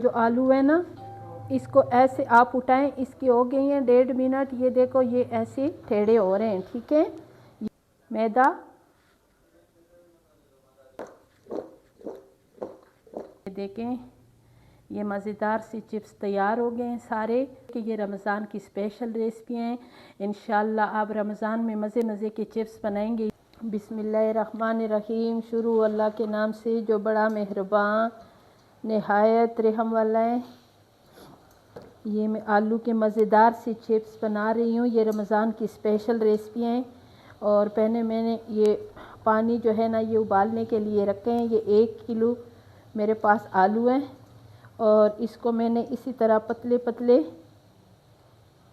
जो आलू है ना, इसको ऐसे आप उठाएं, इसकी हो गई हैं 1.5 मिनट। ये देखो ये ऐसे टेढ़े हो रहे हैं, ठीक है। मैदा, देखें ये मज़ेदार सी चिप्स तैयार हो गए हैं सारे। कि ये रमज़ान की स्पेशल रेसिपी हैं। इंशाल्लाह आप रमज़ान में मज़े मज़े के चिप्स बनाएंगे। बिस्मिल्लाहिर्रहमानिर्रहीम। शुरू अल्लाह के नाम से जो बड़ा मेहरबान नहायत रहम वाला है। ये मैं आलू के मज़ेदार सी चिप्स बना रही हूँ। ये रमज़ान की स्पेशल रेसिपी हैं। और पहले मैंने ये पानी जो है ना ये उबालने के लिए रखे हैं। ये 1 किलो मेरे पास आलू हैं और इसको मैंने इसी तरह पतले पतले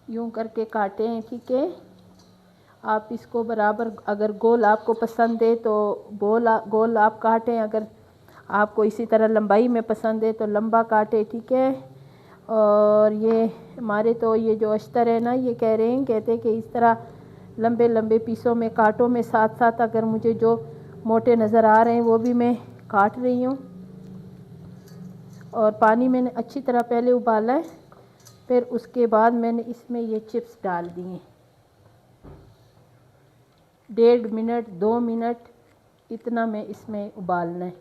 यूं करके काटे हैं, ठीक है। आप इसको बराबर, अगर गोल आपको पसंद है तो गोल आप काटें, अगर आपको इसी तरह लंबाई में पसंद है तो लंबा काटें, ठीक है। और ये हमारे तो ये जो अश्तर है ना, ये कह रहे हैं, कहते हैं कि इस तरह लंबे लंबे पीसों में काटो। में साथ साथ अगर मुझे जो मोटे नज़र आ रहे हैं वो भी मैं काट रही हूँ। और पानी मैंने अच्छी तरह पहले उबाला है, फिर उसके बाद मैंने इसमें ये चिप्स डाल दिए। 1.5 मिनट 2 मिनट इतना मैं इसमें उबालना है।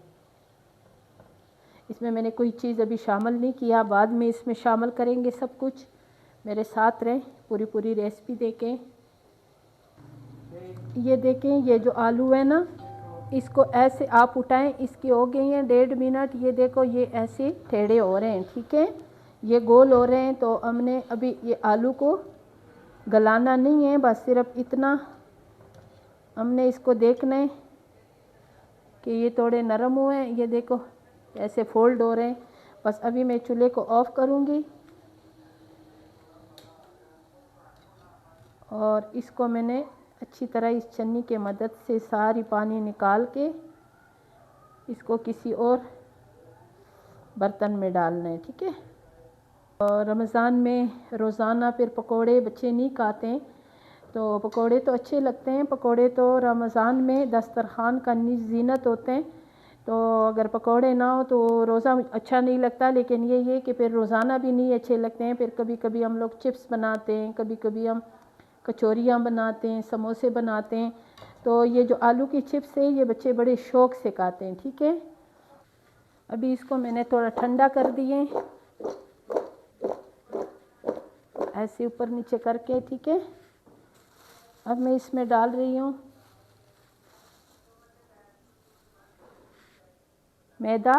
इसमें मैंने कोई चीज़ अभी शामिल नहीं किया, बाद में इसमें शामिल करेंगे सब कुछ। मेरे साथ रहें, पूरी रेसिपी देखें। ये देखें ये जो आलू है ना, इसको ऐसे आप उठाएं, इसकी हो गई हैं 1.5 मिनट। ये देखो ये ऐसे टेढ़े हो रहे हैं, ठीक है। ये गोल हो रहे हैं। तो हमने अभी ये आलू को गलाना नहीं है, बस सिर्फ इतना हमने इसको देखना है कि ये थोड़े नरम हुए हैं। ये देखो ऐसे फोल्ड हो रहे हैं। बस अभी मैं चूल्हे को ऑफ करूँगी और इसको मैंने अच्छी तरह इस छन्नी के मदद से सारी पानी निकाल के इसको किसी और बर्तन में डालना है, ठीक है। और रमज़ान में रोज़ाना फिर पकोड़े बच्चे नहीं खाते हैं, तो पकोड़े तो अच्छे लगते हैं। पकोड़े तो रमज़ान में दस्तरखान का ज़ीनत होते हैं। तो अगर पकोड़े ना हो तो रोज़ा अच्छा नहीं लगता। लेकिन ये कि फिर रोज़ाना भी नहीं अच्छे लगते हैं। फिर कभी कभी हम लोग चिप्स बनाते हैं, कभी कभी हम कचौरियाँ बनाते हैं, समोसे बनाते हैं। तो ये जो आलू की चिप्स है ये बच्चे बड़े शौक़ से खाते हैं, ठीक है। अभी इसको मैंने थोड़ा ठंडा कर दिए, ऐसे ऊपर नीचे करके, ठीक है। अब मैं इसमें डाल रही हूँ मैदा,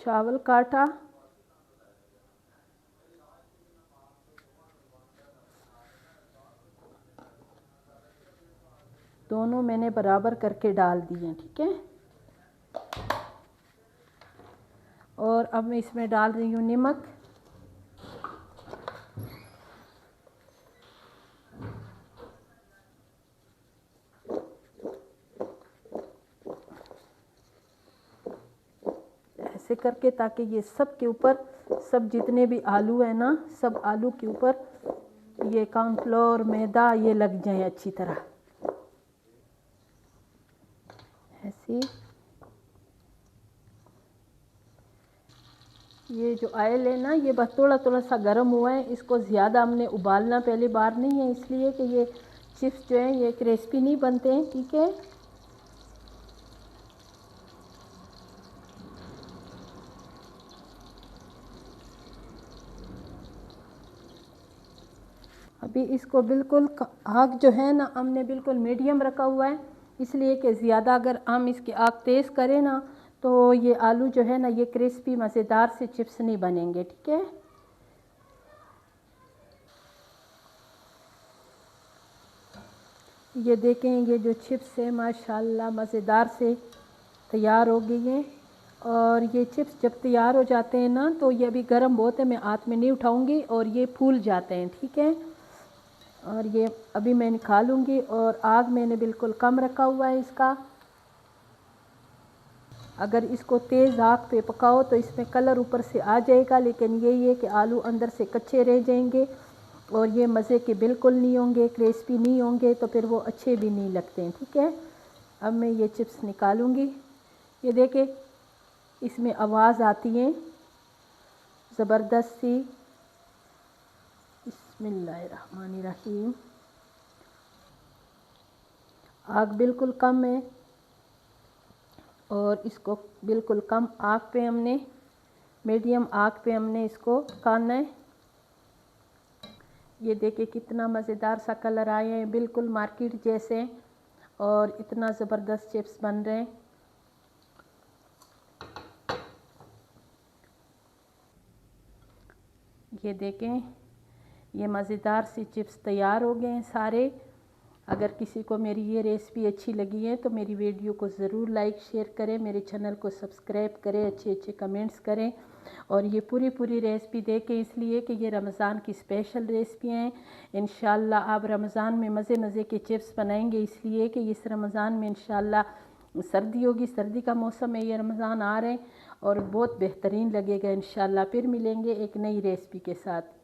चावल का आटा, दोनों मैंने बराबर करके डाल दिए, ठीक है। और अब मैं इसमें डाल रही हूँ नमक, ऐसे करके, ताकि ये सब के ऊपर, सब जितने भी आलू है ना, सब आलू के ऊपर ये कॉर्नफ्लोर मैदा ये लग जाए अच्छी तरह, ऐसे। ये जो ऑयल है ना ये बस थोड़ा थोड़ा सा गर्म हुआ है। इसको ज़्यादा हमने उबालना पहली बार नहीं है, इसलिए कि ये चिप्स जो हैं ये क्रिस्पी नहीं बनते हैं, ठीक है। अभी इसको बिल्कुल आग जो है ना हमने बिल्कुल मीडियम रखा हुआ है, इसलिए कि ज़्यादा अगर हम इसकी आग तेज़ करें ना तो ये आलू जो है ना ये क्रिस्पी मज़ेदार से चिप्स नहीं बनेंगे, ठीक है। ये देखें ये जो चिप्स है माशाल्लाह मज़ेदार से तैयार हो गई हैं। और ये चिप्स जब तैयार हो जाते हैं ना तो ये अभी गर्म बहुत है, मैं हाथ में नहीं उठाऊंगी और ये फूल जाते हैं, ठीक है। और ये अभी मैं निकालूंगी और आग मैंने बिल्कुल कम रखा हुआ है इसका। अगर इसको तेज़ आग पे पकाओ तो इसमें कलर ऊपर से आ जाएगा, लेकिन यही है कि आलू अंदर से कच्चे रह जाएंगे। और ये मज़े के बिल्कुल नहीं होंगे, क्रिस्पी नहीं होंगे, तो फिर वो अच्छे भी नहीं लगते हैं। ठीक है, अब मैं ये चिप्स निकालूंगी। ये देखें, इसमें आवाज़ आती है ज़बरदस्त सी। बिस्मिल्लाहिर्रहमानिर्रहीम। आग बिल्कुल कम है और इसको बिल्कुल कम आग पे हमने, मीडियम आग पे हमने इसको पकाना है। ये देखिए कितना मज़ेदार सा कलर आए हैं, बिल्कुल मार्केट जैसे, और इतना ज़बरदस्त चिप्स बन रहे हैं। ये देखें, ये मज़ेदार सी चिप्स तैयार हो गए हैं सारे। अगर किसी को मेरी ये रेसिपी अच्छी लगी है तो मेरी वीडियो को ज़रूर लाइक शेयर करें, मेरे चैनल को सब्सक्राइब करें, अच्छे अच्छे कमेंट्स करें। और ये पूरी रेसिपी देखें, इसलिए कि ये रमज़ान की स्पेशल रेसिपियाँ हैं। इंशाल्लाह आप रमज़ान में मज़े के चिप्स बनाएंगे, इसलिए कि इस रमज़ान में इंशाल्लाह सर्दी होगी, सर्दी का मौसम है, ये रमज़ान आ रहे हैं और बहुत बेहतरीन लगेगा। इंशाल्लाह फिर मिलेंगे एक नई रेसिपी के साथ।